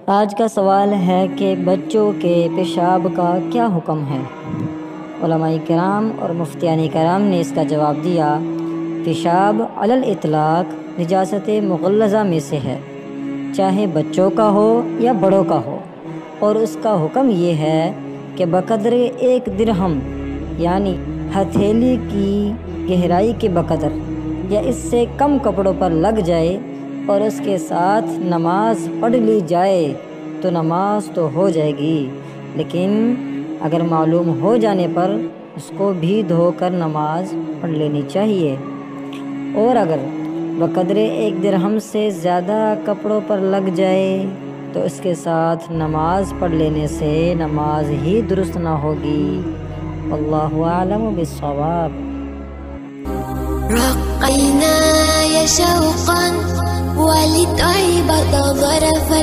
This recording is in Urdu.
آج کا سوال ہے کہ بچوں کے پیشاب کا کیا حکم ہے؟ علماء کرام اور مفتیان کرام نے اس کا جواب دیا، پیشاب علی الاطلاق نجاست مغلظہ میں سے ہے، چاہے بچوں کا ہو یا بڑوں کا ہو، اور اس کا حکم یہ ہے کہ بقدر 1 درہم یعنی ہتھیلی کی گہرائی کے بقدر یا اس سے کم کپڑوں پر لگ جائے اور اس کے ساتھ نماز پڑھ لی جائے تو نماز تو ہو جائے گی، لیکن اگر معلوم ہو جانے پر اس کو بھی دھو کر نماز پڑھ لینی چاہیے، اور اگر بقدر 1 درہم سے زیادہ کپڑوں پر لگ جائے تو اس کے ساتھ نماز پڑھ لینے سے نماز ہی درست نہ ہوگی۔ واللہ اعلم بالصواب۔ رقينا يا شوقا ولتعب ظرفا